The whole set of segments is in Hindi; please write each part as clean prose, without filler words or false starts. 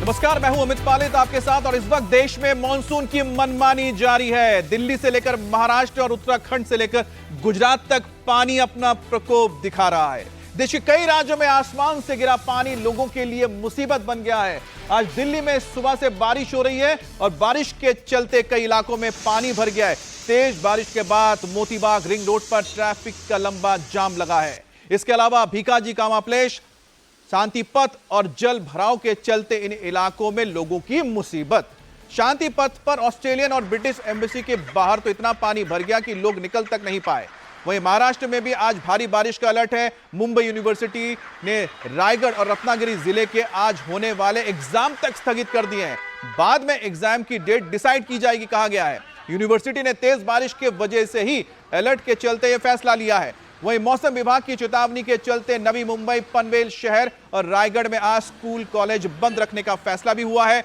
नमस्कार, मैं हूं अमित पालित आपके साथ और इस वक्त देश में मानसून की मनमानी जारी है। दिल्ली से लेकर महाराष्ट्र और उत्तराखंड से लेकर गुजरात तक पानी अपना प्रकोप दिखा रहा है। देश के कई राज्यों में आसमान से गिरा पानी लोगों के लिए मुसीबत बन गया है। आज दिल्ली में सुबह से बारिश हो रही है और बारिश के चलते कई इलाकों में पानी भर गया है। तेज बारिश के बाद मोतीबाग रिंग रोड पर ट्रैफिक का लंबा जाम लगा है। इसके अलावा भीकाजी कामा प्लेस, शांति पथ और जल भराव के चलते इन इलाकों में लोगों की मुसीबत। शांति पथ पर ऑस्ट्रेलियन और ब्रिटिश एम्बेसी के बाहर तो इतना पानी भर गया कि लोग निकल तक नहीं पाए। वहीं महाराष्ट्र में भी आज भारी बारिश का अलर्ट है। मुंबई यूनिवर्सिटी ने रायगढ़ और रत्नागिरी जिले के आज होने वाले एग्जाम तक स्थगित कर दिए हैं। बाद में एग्जाम की डेट डिसाइड की जाएगी कहा गया है। यूनिवर्सिटी ने तेज बारिश के वजह से ही अलर्ट के चलते यह फैसला लिया है। वहीं मौसम विभाग की चेतावनी के चलते नवी मुंबई, पनवेल शहर और रायगढ़ में आज स्कूल कॉलेज बंद रखने का फैसला भी हुआ है।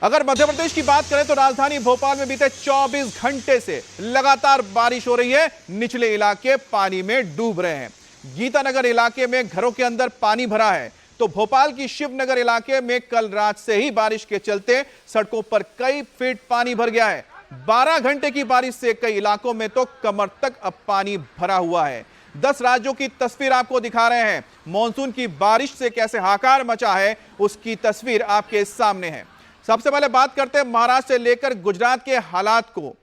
अगर मध्य प्रदेश की बात करें तो राजधानी भोपाल में बीते 24 घंटे से लगातार बारिश हो रही है। निचले इलाके पानी में डूब रहे हैं। गीतानगर इलाके में घरों के अंदर पानी भरा है तो भोपाल की शिवनगर इलाके में कल रात से ही बारिश के चलते सड़कों पर कई फीट पानी भर गया है। 12 घंटे की बारिश से कई इलाकों में तो कमर तक अब पानी भरा हुआ है। 10 राज्यों की तस्वीर आपको दिखा रहे हैं। मॉनसून की बारिश से कैसे हाहाकार मचा है उसकी तस्वीर आपके सामने है। सबसे पहले बात करते हैं महाराष्ट्र से लेकर गुजरात के हालात को,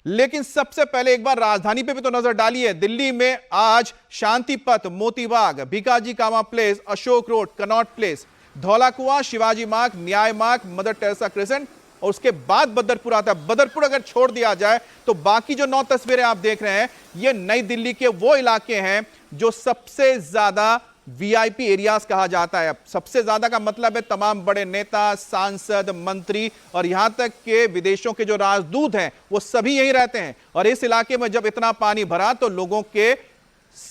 लेकिन सबसे पहले एक बार राजधानी पे भी तो नजर डालिए। दिल्ली में आज Shanti Path, Motibagh, Bhikaji Cama place, Ashok road, Connaught place, Dhaulakuan, Shivaji Marg, Nyay मार्ग, मदर टेरेसा क्रेसेंट और उसके बाद बदरपुर आता है। बदरपुर अगर छोड़ दिया जाए तो बाकी जो 9 तस्वीरें आप देख रहे हैं ये नई दिल्ली के वो इलाके हैं जो सबसे ज्यादा वीआईपी एरियाज कहा जाता है। सबसे ज्यादा का मतलब है तमाम बड़े नेता, सांसद, मंत्री और यहां तक के विदेशों के जो राजदूत हैं वो सभी यहीं रहते हैं। और इस इलाके में जब इतना पानी भरा तो लोगों के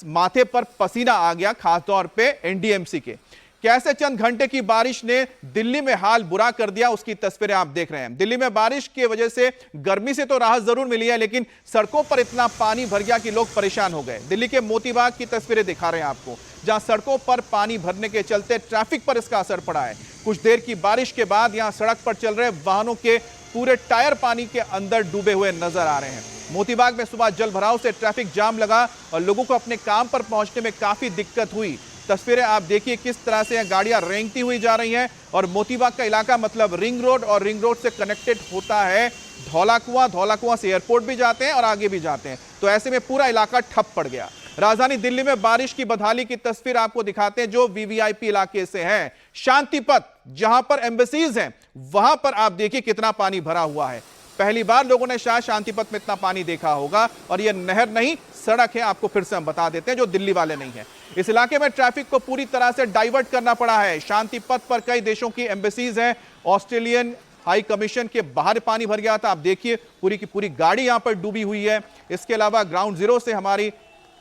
माथे पर पसीना आ गया, खासतौर पे एनडीएमसी के। कैसे चंद घंटे की बारिश ने दिल्ली में हाल बुरा कर दिया उसकी तस्वीरें आप देख रहे हैं। दिल्ली में बारिश की वजह से गर्मी से तो राहत जरूर मिली है, लेकिन सड़कों पर इतना पानी भर गया कि लोग परेशान हो गए। दिल्ली के मोतीबाग की तस्वीरें दिखा रहे हैं आपको, जहां सड़कों पर पानी भरने के चलते ट्रैफिक पर इसका असर पड़ा है। कुछ देर की बारिश के बाद यहां सड़क पर चल रहे वाहनों के पूरे टायर पानी के अंदर डूबे हुए नजर आ रहे हैं। मोतीबाग में सुबह जल भराव से ट्रैफिक जाम लगा और लोगों को अपने काम पर पहुंचने में काफी दिक्कत हुई। तस्वीरें आप देखिए किस तरह से गाड़ियां रेंगती हुई जा रही हैं। और मोतीबाग का इलाका मतलब रिंग रोड और रिंग रोड से कनेक्टेड होता है धौलाकुआं। धौलाकुआं से एयरपोर्ट भी जाते हैं और आगे भी जाते हैं, तो ऐसे में पूरा इलाका ठप पड़ गया। राजधानी दिल्ली में बारिश की बदहाली की तस्वीर आपको दिखाते हैं जो वीवीआईपी इलाके से है। शांति पथ जहां पर एम्बेसीज हैं वहां पर आप देखिए कितना पानी भरा हुआ है। पहली बार लोगों ने शायद शांति पथ में इतना पानी देखा होगा। और यह नहर नहीं, सड़क है, आपको फिर से हम बता देते हैं, जो दिल्ली वाले नहीं है। इस इलाके में ट्रैफिक को पूरी तरह से डाइवर्ट करना पड़ा है। शांति पथ पर कई देशों की एम्बेसीज हैं। ऑस्ट्रेलियन हाई कमीशन के बाहर पानी भर गया था। आप देखिए पूरी की पूरी गाड़ी यहां पर डूबी हुई है। इसके अलावा ग्राउंड जीरो से हमारी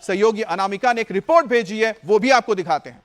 सहयोगी अनामिका ने एक रिपोर्ट भेजी है, वो भी आपको दिखाते हैं।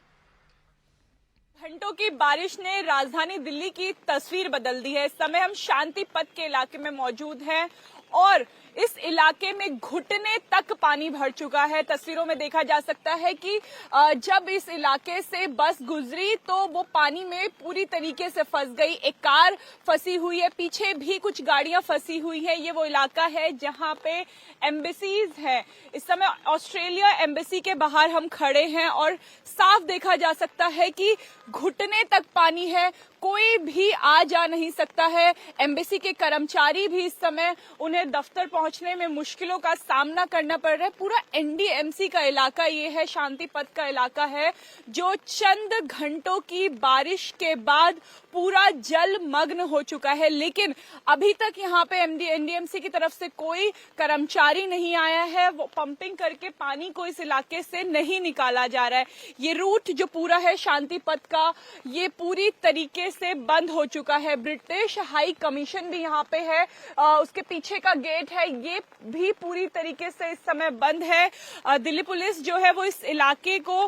घंटों की बारिश ने राजधानी दिल्ली की तस्वीर बदल दी है। इस समय हम शांति पथ के इलाके में मौजूद हैं और इस इलाके में घुटने तक पानी भर चुका है। तस्वीरों में देखा जा सकता है कि जब इस इलाके से बस गुजरी तो वो पानी में पूरी तरीके से फंस गई। एक कार फंसी हुई है, पीछे भी कुछ गाड़ियां फंसी हुई हैं। ये वो इलाका है जहां पे एम्बेसीज है। इस समय ऑस्ट्रेलिया एम्बेसी के बाहर हम खड़े हैं और साफ देखा जा सकता है कि घुटने तक पानी है, कोई भी आ जा नहीं सकता है। एम्बेसी के कर्मचारी भी इस समय उन्हें दफ्तर पहुंचने में मुश्किलों का सामना करना पड़ रहा है। पूरा एनडीएमसी का इलाका ये है, शांति पथ का इलाका है जो चंद घंटों की बारिश के बाद पूरा जलमग्न हो चुका है। लेकिन अभी तक यहाँ पे एनडीएमसी की तरफ से कोई कर्मचारी नहीं आया है। वो पंपिंग करके पानी को इस इलाके से नहीं निकाला जा रहा है। ये रूट जो पूरा है शांति पथ का, ये पूरी तरीके से बंद हो चुका है। ब्रिटिश हाई कमीशन भी यहाँ पे है, उसके पीछे का गेट है, ये भी पूरी तरीके से इस समय बंद है। दिल्ली पुलिस जो है वो इस इलाके को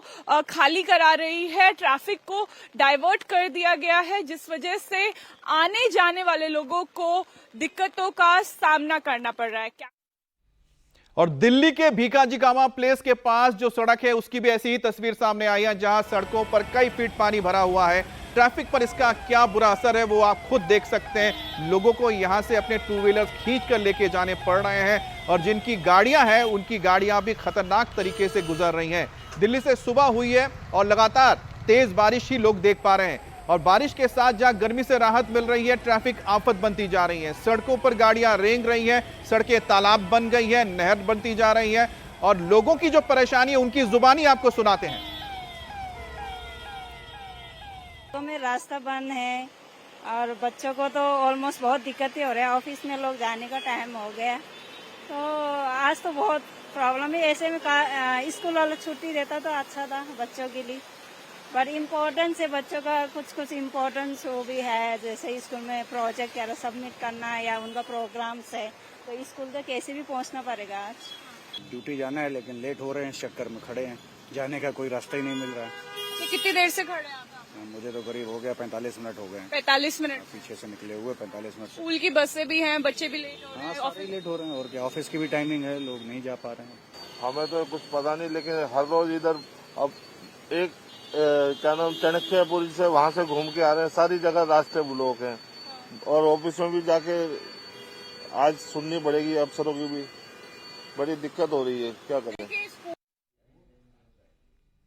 खाली करा रही है। ट्रैफिक को डाइवर्ट कर दिया गया है, जिस वजह से आने जाने वाले लोगों को दिक्कतों का सामना करना पड़ रहा है। क्या और दिल्ली के भीकाजी कामा प्लेस के पास जो सड़क है उसकी भी ऐसी ही तस्वीर सामने आई है, जहां सड़कों पर कई फीट पानी भरा हुआ है। ट्रैफिक पर इसका क्या बुरा असर है वो आप खुद देख सकते हैं। लोगों को यहां से अपने टू व्हीलर्स खींच कर लेके जाने पड़ रहे हैं और जिनकी गाड़ियां हैं उनकी गाड़ियां भी खतरनाक तरीके से गुजर रही हैं। दिल्ली से सुबह हुई है और लगातार तेज बारिश ही लोग देख पा रहे हैं और बारिश के साथ जहां गर्मी से राहत मिल रही है, ट्रैफिक आफत बनती जा रही है। सड़कों पर गाड़ियां रेंग रही हैं, सड़कें तालाब बन गई है, नहर बनती जा रही है और लोगों की जो परेशानी है उनकी जुबानी आपको सुनाते हैं। तो में रास्ता बंद है और बच्चों को तो ऑलमोस्ट बहुत दिक्कतें हो रही है। ऑफिस में लोग जाने का टाइम हो गया तो आज तो बहुत प्रॉब्लम है। ऐसे में स्कूल वाला छुट्टी देता तो अच्छा था बच्चों के लिए, पर इम्पोर्टेंस है बच्चों का, कुछ कुछ इम्पोर्टेंस वो भी है, जैसे स्कूल में प्रोजेक्ट या सबमिट करना है या उनका प्रोग्राम्स है, तो स्कूल तक कैसे भी पहुंचना पड़ेगा। आज ड्यूटी जाना है लेकिन लेट हो रहे हैं, इस चक्कर में खड़े हैं, जाने का कोई रास्ता ही नहीं मिल रहा है। तो कितनी देर से खड़े हैं आप? मुझे तो करीब हो गया 45 मिनट हो गए। 45 मिनट पीछे से निकले हुए 45 मिनट। स्कूल की बसें भी हैं, बच्चे भी लेट हो रहे हाँ, हैं, सारे लेट हो रहे हैं और क्या, ऑफिस की भी टाइमिंग है, लोग नहीं जा पा रहे हैं। हमें तो कुछ पता नहीं, लेकिन हर रोज इधर अब एक क्या नाम चाणक्यपुरी से वहां से घूम के आ रहे हैं, सारी जगह रास्ते ब्लॉक हैं और ऑफिस में भी जाके आज सुननी पड़ेगी अफसरों की भी, बड़ी दिक्कत हो रही है, क्या करें।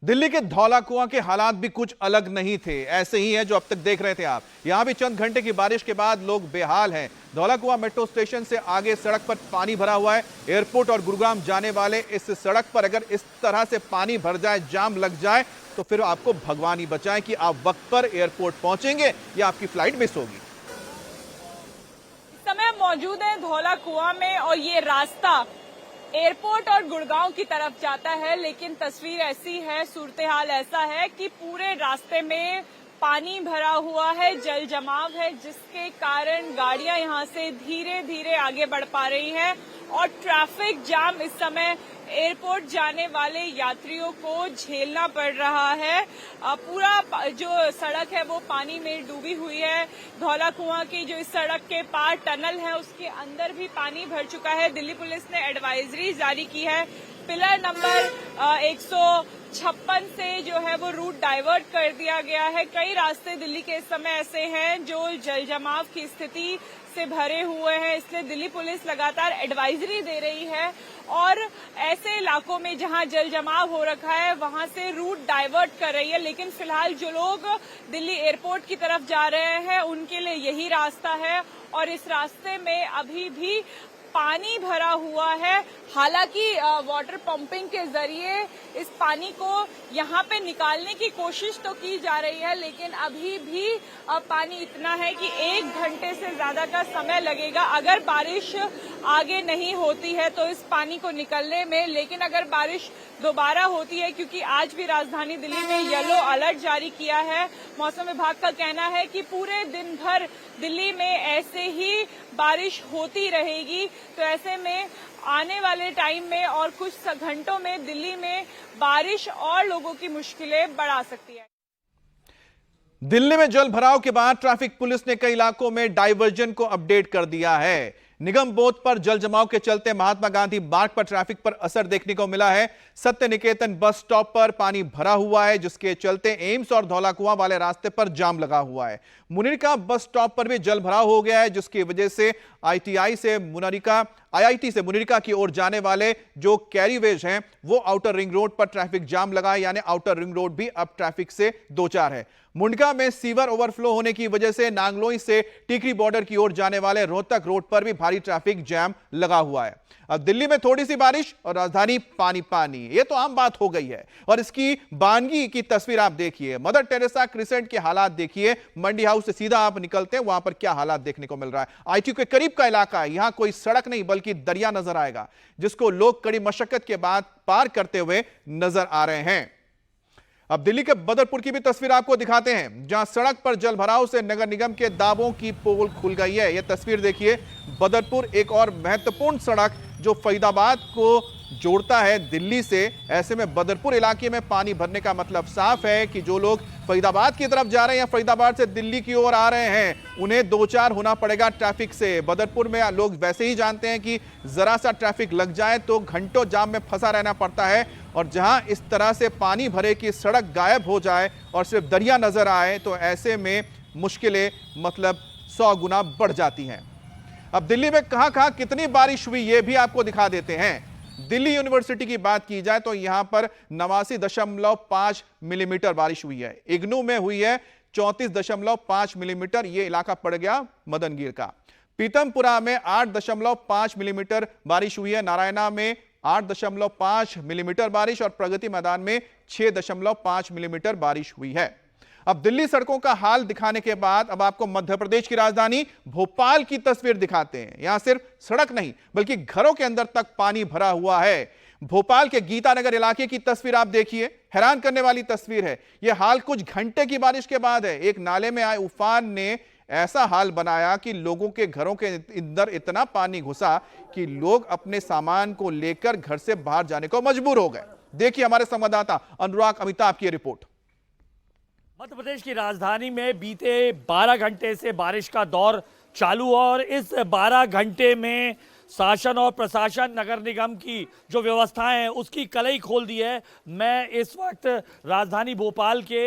दिल्ली के धौला कुआं के हालात भी कुछ अलग नहीं थे, ऐसे ही है जो अब तक देख रहे थे आप। यहां भी चंद घंटे की बारिश के बाद लोग बेहाल हैं। धौला कुआं मेट्रो स्टेशन से आगे सड़क पर पानी भरा हुआ है। एयरपोर्ट और गुरुग्राम जाने वाले इस सड़क पर अगर इस तरह से पानी भर जाए, जाम लग जाए, तो फिर आपको भगवान ही बचाए कि आप वक्त पर एयरपोर्ट पहुंचेंगे या आपकी फ्लाइट मिस होगी। इस समय हम मौजूद हैं धौला कुआं में और ये रास्ता एयरपोर्ट और गुड़गांव की तरफ जाता है, लेकिन तस्वीर ऐसी है, सूरत-ए-हाल ऐसा है कि पूरे रास्ते में पानी भरा हुआ है, जल जमाव है, जिसके कारण गाड़ियां यहां से धीरे धीरे आगे बढ़ पा रही हैं और ट्रैफिक जाम इस समय एयरपोर्ट जाने वाले यात्रियों को झेलना पड़ रहा है। पूरा जो सड़क है वो पानी में डूबी हुई है। धौला कुआं की जो इस सड़क के पार टनल है उसके अंदर भी पानी भर चुका है। दिल्ली पुलिस ने एडवाइजरी जारी की है। पिलर नंबर 156 से जो है वो रूट डाइवर्ट कर दिया गया है। कई रास्ते दिल्ली के इस समय ऐसे हैं जो जल जमाव की स्थिति से भरे हुए हैं, इसलिए दिल्ली पुलिस लगातार एडवाइजरी दे रही है और ऐसे इलाकों में जहां जल जमाव हो रखा है वहां से रूट डाइवर्ट कर रही है। लेकिन फिलहाल जो लोग दिल्ली एयरपोर्ट की तरफ जा रहे हैं उनके लिए यही रास्ता है और इस रास्ते में अभी भी पानी भरा हुआ है। हालांकि वाटर पंपिंग के जरिए इस पानी को यहाँ पे निकालने की कोशिश तो की जा रही है, लेकिन अभी भी पानी इतना है कि 1 घंटे से ज्यादा का समय लगेगा अगर बारिश आगे नहीं होती है तो इस पानी को निकलने में। लेकिन अगर बारिश दोबारा होती है, क्योंकि आज भी राजधानी दिल्ली में येलो अलर्ट जारी किया है, मौसम विभाग का कहना है कि पूरे दिन भर दिल्ली में ऐसे ही बारिश होती रहेगी। तो ऐसे में आने वाले टाइम में और कुछ घंटों में दिल्ली में बारिश और लोगों की मुश्किलें बढ़ा सकती है। दिल्ली में जल भराव के बाद ट्रैफिक पुलिस ने कई इलाकों में डाइवर्जन को अपडेट कर दिया है। निगम बोध पर जल जमाव के चलते महात्मा गांधी मार्ग पर ट्रैफिक पर असर देखने को मिला है। सत्य निकेतन बस स्टॉप पर पानी भरा हुआ है, जिसके चलते एम्स और धौला कुआं वाले रास्ते पर जाम लगा हुआ है। मुनिरका बस स्टॉप पर भी जल भराव हो गया है, जिसकी वजह से आईआईटी से मुनिरका की ओर जाने वाले जो कैरीवेज हैं वो आउटर रिंग रोड पर ट्रैफिक जाम लगा है, यानी आउटर रिंग रोड भी अब ट्रैफिक से दो चार है। मुंडका में सीवर ओवरफ्लो होने की वजह से नांगलोई से टीकरी बॉर्डर की ओर जाने वाले रोहतक रोड पर भी भारी ट्रैफिक जैम लगा हुआ है। अब दिल्ली में थोड़ी सी बारिश और राजधानी पानी पानी, ये तो आम बात हो गई है। और इसकी बानगी की तस्वीर आप देखिए, मदर टेरेसा क्रिसेंट के हालात देखिए। मंडी हाउस से सीधा आप निकलते हैं, वहां पर क्या हालात देखने को मिल रहा है। आईटी के करीब का इलाका है, यहां कोई सड़क नहीं बल्कि दरिया नजर आएगा, जिसको लोग कड़ी मशक्कत के बाद पार करते हुए नजर आ रहे हैं। अब दिल्ली के बदरपुर की भी तस्वीर आपको दिखाते हैं, जहां सड़क पर जल भराव से नगर निगम के दावों की पोल खुल गई है। यह तस्वीर देखिए, बदरपुर एक और महत्वपूर्ण सड़क जो फरीदाबाद को जोड़ता है दिल्ली से। ऐसे में बदरपुर इलाके में पानी भरने का मतलब साफ है कि जो लोग फरीदाबाद की तरफ जा रहे हैं या फरीदाबाद से दिल्ली की ओर आ रहे हैं, उन्हें दो चार होना पड़ेगा ट्रैफिक से। बदरपुर में लोग वैसे ही जानते हैं कि जरा सा ट्रैफिक लग जाए तो घंटों जाम में फंसा रहना पड़ता है, और जहां इस तरह से पानी भरे कि सड़क गायब हो जाए और सिर्फ दरिया नजर आए तो ऐसे में मुश्किलें मतलब 100 गुना बढ़ जाती हैं। अब दिल्ली में कहां कितनी बारिश हुई ये भी आपको दिखा देते हैं। दिल्ली यूनिवर्सिटी की बात की जाए तो यहां पर 89.5 मिलीमीटर बारिश हुई है। इग्नू में हुई है 34.5 मिलीमीटर, यह इलाका पड़ गया मदनगीर का। पीतमपुरा में 8.5 मिलीमीटर बारिश हुई है। नारायणा में 8.5 मिलीमीटर बारिश और प्रगति मैदान में 6.5 मिलीमीटर बारिश हुई है। अब दिल्ली सड़कों का हाल दिखाने के बाद अब आपको मध्य प्रदेश की राजधानी भोपाल की तस्वीर दिखाते हैं। यहां सिर्फ सड़क नहीं बल्कि घरों के अंदर तक पानी भरा हुआ है। भोपाल के गीतानगर इलाके की तस्वीर आप देखिए, हैरान करने वाली तस्वीर है। यह हाल कुछ घंटे की बारिश के बाद है। एक नाले में आए उफान ने ऐसा हाल बनाया कि लोगों के घरों के अंदर इतना पानी घुसा कि लोग अपने सामान को लेकर घर से बाहर जाने को मजबूर हो गए। देखिए हमारे संवाददाता अनुराग अमिताभ की रिपोर्ट। मध्य प्रदेश की राजधानी में बीते 12 घंटे से बारिश का दौर चालू, और इस 12 घंटे में शासन और प्रशासन नगर निगम की जो व्यवस्थाएं हैं उसकी कलई खोल दी है। मैं इस वक्त राजधानी भोपाल के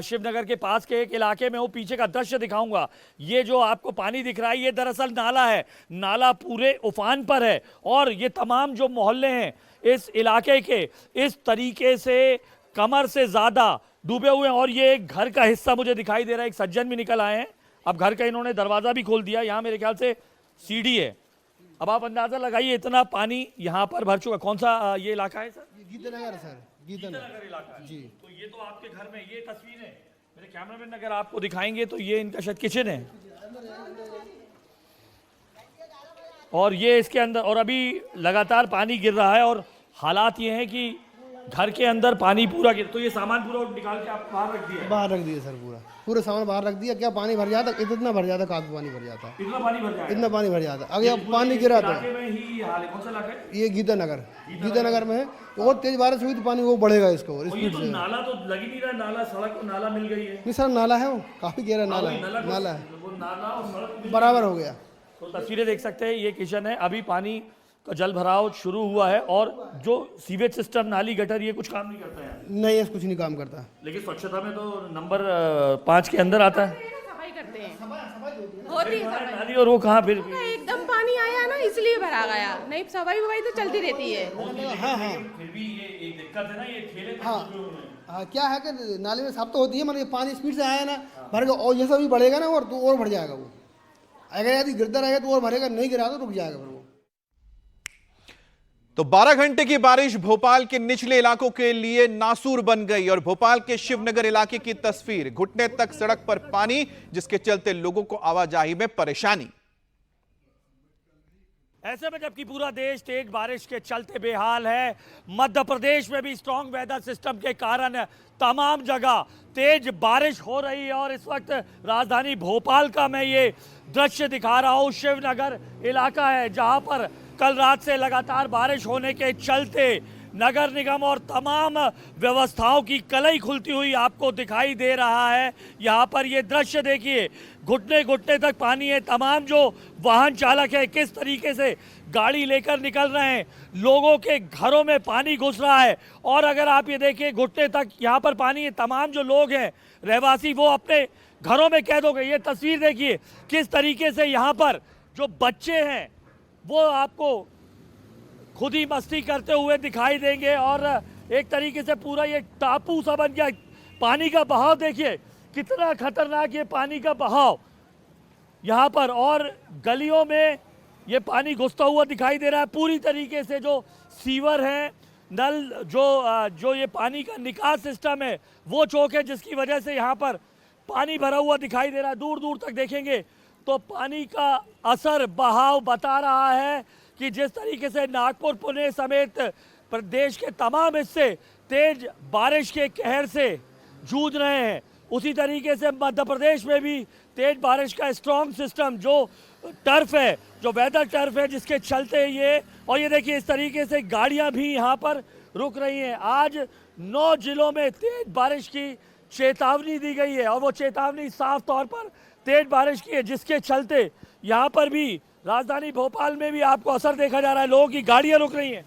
शिवनगर के पास के एक इलाके में हूँ। पीछे का दृश्य दिखाऊंगा। ये जो आपको पानी दिख रहा है ये दरअसल नाला है। नाला पूरे उफान पर है और ये तमाम जो मोहल्ले हैं इस इलाके के इस तरीके से कमर से ज्यादा डूबे हुए हैं। और ये एक घर का हिस्सा मुझे दिखाई दे रहा है। एक सज्जन भी निकल आए हैं। अब घर का इन्होंने दरवाजा भी खोल दिया। यहाँ मेरे ख्याल से सीढ़ी है। अब आप अंदाजा लगाइए इतना पानी यहाँ पर भर चुका। कौन सा ये इलाका है सर? गीतानगर सर, गीतानगर इलाका है। जी। तो ये तो आपके घर में ये तस्वीर है। मेरे कैमरामैन अगर आपको दिखाएंगे तो ये इनका शायद किचन है और ये इसके अंदर, और अभी लगातार पानी गिर रहा है और हालात ये हैं कि घर के अंदर पानी पूरा गिर। तो ये सामान पूरा निकाल के आप बाहर रख दिया? बाहर रख दिया सर, पूरा सामान बाहर रख दिया। क्या पानी भर जाता, इतना भर जाता, काफी पानी भर जाता, इतना पानी भर जाएगा? इतना पानी भर जाता। अगर पानी गिरा तो कौन सा इलाका है? ये गीतानगर में है। तो और तेज बारिश हुई तो पानी वो बढ़ेगा इसको और ये तो नाला तो लग ही नहीं रहा। नाला सड़क को नाला मिल गई है। नहीं सर, नाला है, वो काफी गहरा नाला है। नाला है, बराबर हो गया। तो तस्वीरें देख सकते हैं, ये किचन है। अभी पानी का जल भराव शुरू हुआ है और जो सीवेज सिस्टम, नाली, गटर, ये कुछ काम नहीं करता है। नहीं, कुछ नहीं काम करता। लेकिन स्वच्छता में तो नंबर 5 के अंदर आता है। सफाई करते हैं, होती है सफाई। नाली और वो कहाँ फिर एकदम पानी आया ना इसलिए भरा गया, नहीं सफाई वफाई तो चलती रहती है। हाँ, फिर भी ये एक दिक्कत है ना, ये ठेले पे हाँ, क्या है कि नाले में साफ तो होती है, मतलब पानी स्पीड से आया ना भरेगा, और जैसा भी बढ़ेगा ना और तो और भर जाएगा वो। अगर यदि गिरता रहेगा तो और भरेगा, नहीं गिरा तो रुक जाएगा फिर वो। तो 12 घंटे की बारिश भोपाल के निचले इलाकों के लिए नासूर बन गई और भोपाल के शिवनगर इलाके की तस्वीर, घुटने तक सड़क पर पानी, जिसके चलते लोगों को आवाजाही में परेशानी। ऐसे में जबकि पूरा देश तेज बारिश के चलते बेहाल है, मध्य प्रदेश में भी स्ट्रॉन्ग वेदर सिस्टम के कारण तमाम जगह तेज बारिश हो रही है। और इस वक्त राजधानी भोपाल का मैं ये दृश्य दिखा रहा हूँ। शिवनगर इलाका है जहां पर कल रात से लगातार बारिश होने के चलते नगर निगम और तमाम व्यवस्थाओं की कलई खुलती हुई आपको दिखाई दे रहा है। यहाँ पर ये दृश्य देखिए, घुटने घुटने तक पानी है। तमाम जो वाहन चालक है किस तरीके से गाड़ी लेकर निकल रहे हैं, लोगों के घरों में पानी घुस रहा है। और अगर आप ये देखिए घुटने तक यहाँ पर पानी है। तमाम जो लोग हैं रहवासी वो अपने घरों में कैद हो गए। ये तस्वीर देखिए किस तरीके से यहाँ पर जो बच्चे हैं वो आपको खुद ही मस्ती करते हुए दिखाई देंगे और एक तरीके से पूरा ये टापू सा बन गया। पानी का बहाव देखिए कितना खतरनाक, ये पानी का बहाव यहाँ पर, और गलियों में ये पानी घुसता हुआ दिखाई दे रहा है। पूरी तरीके से जो सीवर है, नल, जो ये पानी का निकास सिस्टम है वो चौक है, जिसकी वजह से यहाँ पर पानी भरा हुआ दिखाई दे रहा है। दूर दूर तक देखेंगे तो पानी का असर, बहाव बता रहा है कि जिस तरीके से नागपुर, पुणे समेत प्रदेश के तमाम हिस्से तेज बारिश के कहर से जूझ रहे हैं, उसी तरीके से मध्य प्रदेश में भी तेज बारिश का स्ट्रॉन्ग सिस्टम जो टर्फ है, जो वेदर टर्फ है, जिसके चलते ये, और ये देखिए इस तरीके से गाड़ियां भी यहाँ पर रुक रही हैं। आज 9 जिलों में तेज बारिश की चेतावनी दी गई है और वो चेतावनी साफ तौर पर तेज बारिश की है, जिसके चलते यहाँ पर भी राजधानी भोपाल में भी आपको असर देखा जा रहा है, लोगों की गाड़ियां रुक रही हैं।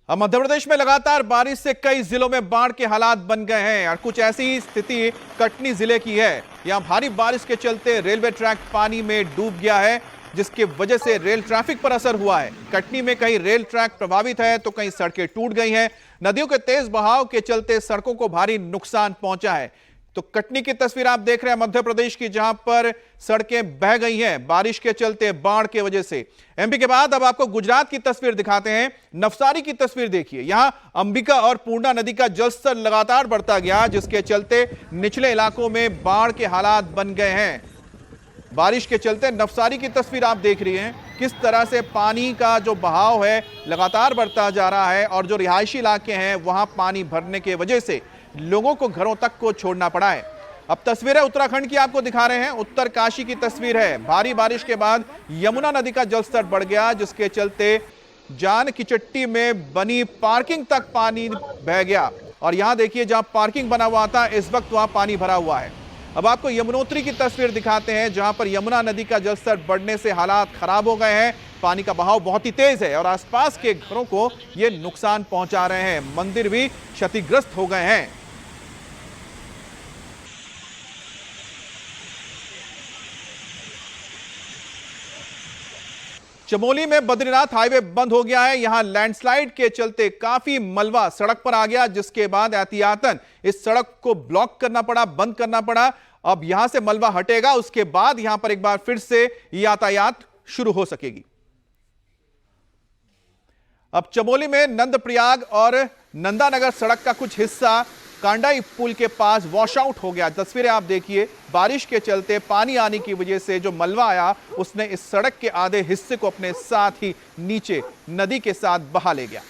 अब मध्य प्रदेश में लगातार बारिश से कई जिलों में बाढ़ के हालात बन गए हैं और कुछ ऐसी स्थिति कटनी जिले की है। यहां भारी बारिश के चलते रेलवे ट्रैक पानी में डूब गया है, जिसकी वजह से रेल ट्रैफिक पर असर हुआ है। कटनी में कहीं रेल ट्रैक प्रभावित है तो कहीं सड़कें टूट गई हैं। नदियों के तेज बहाव के चलते सड़कों को भारी नुकसान पहुंचा है। तो कटनी की तस्वीर आप देख रहे हैं मध्य प्रदेश की, जहां पर सड़कें बह गई हैं बारिश के चलते, बाढ़ के वजह से। एमपी के बाद अब आपको गुजरात की तस्वीर दिखाते हैं। नवसारी की तस्वीर देखिए। यहां अंबिका और पूर्णा नदी का जलस्तर लगातार बढ़ता गया, जिसके चलते निचले इलाकों में बाढ़ के हालात बन गए हैं। बारिश के चलते नवसारी की तस्वीर आप देख रही हैं, किस तरह से पानी का जो बहाव है लगातार बढ़ता जा रहा है और जो रिहायशी इलाके हैं वहां पानी भरने की वजह से लोगों को घरों तक को छोड़ना पड़ा है। अब तस्वीरें उत्तराखंड की आपको दिखा रहे हैं। उत्तरकाशी की तस्वीर है। भारी बारिश के बाद यमुना नदी का जलस्तर बढ़ गया, जिसके चलते जान की चट्टी में बनी पार्किंग तक पानी बह गया और यहां देखिए जहां पार्किंग बना हुआ था इस वक्त वहां पानी भरा हुआ है। अब आपको यमुनोत्री की तस्वीर दिखाते हैं, जहां पर यमुना नदी का जलस्तर बढ़ने से हालात खराब हो गए हैं। पानी का बहाव बहुत ही तेज है और आसपास के घरों को ये नुकसान पहुंचा रहे हैं। मंदिर भी क्षतिग्रस्त हो गए हैं। चमोली में बद्रीनाथ हाईवे बंद हो गया है। यहां लैंडस्लाइड के चलते काफी मलबा सड़क पर आ गया, जिसके बाद एहतियातन इस सड़क को ब्लॉक करना पड़ा, बंद करना पड़ा। अब यहां से मलबा हटेगा, उसके बाद यहां पर एक बार फिर से यातायात शुरू हो सकेगी। अब चमोली में नंदप्रयाग और नंदानगर सड़क का कुछ हिस्सा कांडाई पुल के पास वॉश आउट हो गया। तस्वीरें आप देखिए, बारिश के चलते पानी आने की वजह से जो मलबा आया उसने इस सड़क के आधे हिस्से को अपने साथ ही नीचे नदी के साथ बहा ले गया।